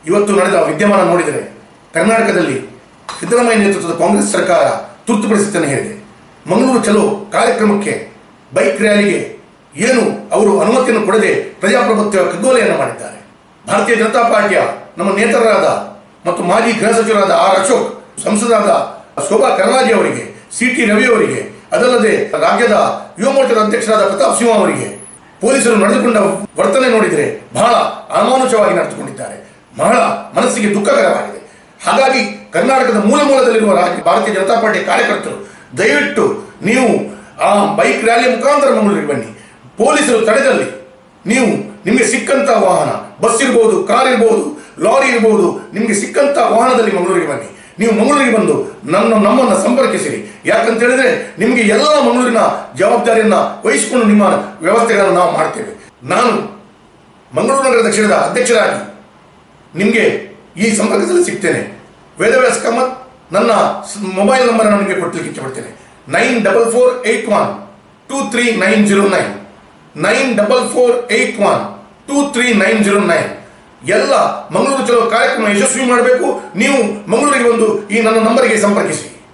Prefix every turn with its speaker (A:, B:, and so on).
A: ಇವತ್ತು ನಡೆದ ವಿದ್ಯಮಾನ ನೋಡಿದರೆ ಕರ್ನಾಟಕದಲ್ಲಿ ಸಿದ್ದರಾಮಯ್ಯ ನೇತೃತ್ವದ ಕಾಂಗ್ರೆಸ್ ಸರ್ಕಾರ ತುರ್ತು ಪರಿಸ್ಥಿತಿಯನ್ನು ಹೇರಿದೆ. ಮಂಗಳೂರು ಚಲೋ ಕಾರ್ಯಕ್ರಮಕ್ಕೆ ಬೈಕ್ ರ್ಯಾಲಿಗೆ ಏನು ಅವರು ಅನುಮತಿಯನ್ನು ಕೊಡದೆ ಪ್ರಜಾಪ್ರಭುತ್ವ ಕಗ್ಗೋಲೆಯನ್ನು ಮಾಡಿದ್ದಾರೆ. ಭಾರತೀಯ ಜನತಾ ಪಾರ್ಟಿಯ ನಮ್ಮ ನೇತರರಾದ ಮತ್ತು ಮಾಜಿ ಗೃಹ ಸಚಿವರಾದ ಆರ್ ಅಶೋಕ್, ಸಂಸದರಾದ ಶೋಭಾ ಕರಂದ್ಲಾಜೆ ಅವರಿಗೆ, ಸಿ ಟಿ ರವಿ ಅವರಿಗೆ, ಅದಲ್ಲದೆ ರಾಜ್ಯದ ಯುವ ಮೋರ್ಚಾದ ಅಧ್ಯಕ್ಷರಾದ ಪ್ರತಾಪ್ ಸಿಂಹ ಅವರಿಗೆ ಪೊಲೀಸರು ನಡೆದುಕೊಂಡ ವರ್ತನೆ ನೋಡಿದರೆ ಬಹಳ ಅಮಾನುಷವಾಗಿ ನಡೆದುಕೊಂಡಿದ್ದಾರೆ. ಬಹಳ ಮನಸ್ಸಿಗೆ ದುಃಖಕರವಾಗಿದೆ. ಹಾಗಾಗಿ ಕರ್ನಾಟಕದ ಮೂಲದಲ್ಲಿರುವ ಭಾರತೀಯ ಜನತಾ ಪಾರ್ಟಿಯ ಕಾರ್ಯಕರ್ತರು ದಯವಿಟ್ಟು ನೀವು ಆ ಬೈಕ್ ರ್ಯಾಲಿಯ ಮುಖಾಂತರ ಮಂಗಳೂರಿಗೆ ಬನ್ನಿ. ಪೊಲೀಸರು ತಡೆದಲ್ಲಿ ನೀವು ನಿಮಗೆ ಸಿಕ್ಕಂಥ ವಾಹನ, ಬಸ್ ಇರ್ಬೋದು, ಕಾರ್ ಇರ್ಬೋದು, ಲಾರಿ ಇರ್ಬೋದು, ನಿಮಗೆ ಸಿಕ್ಕಂಥ ವಾಹನದಲ್ಲಿ ಮಂಗಳೂರಿಗೆ ಬನ್ನಿ. ನೀವು ಮಂಗಳೂರಿಗೆ ಬಂದು ನಮ್ಮನ್ನು ಸಂಪರ್ಕಿಸಿರಿ. ಯಾಕಂತ ಹೇಳಿದ್ರೆ ನಿಮಗೆ ಎಲ್ಲ ಮಂಗಳೂರಿನ ಜವಾಬ್ದಾರಿಯನ್ನು ವಹಿಸಿಕೊಂಡು ನಿಮ್ಮ ವ್ಯವಸ್ಥೆಗಳನ್ನು ನಾವು ಮಾಡ್ತೇವೆ. ನಾನು ಮಂಗಳೂರು ನಗರದ ಕ್ಷೇತ್ರದ ಅಧ್ಯಕ್ಷರಾಗಿ ನಿಮಗೆ ಈ ಸಂಪರ್ಕದಲ್ಲಿ ಸಿಗ್ತೇನೆ. ವೇದವ್ಯಾಸ್ ಕಾಮತ್ ನನ್ನ ಮೊಬೈಲ್ ನಂಬರ್ ನಿಮಗೆ ಕೊಡ್ಲಿಕ್ಕೆ ಇಷ್ಟಪಡ್ತೇನೆ. 9481233909 9481233909. ಎಲ್ಲ ಮಂಗಳೂರು ಚಲೋ ಕಾರ್ಯಕ್ರಮ ಯಶಸ್ವಿ ಮಾಡಬೇಕು. ನೀವು ಮಂಗಳೂರಿಗೆ ಬಂದು ಈ ನನ್ನ ನಂಬರಿಗೆ ಸಂಪರ್ಕಿಸಿ.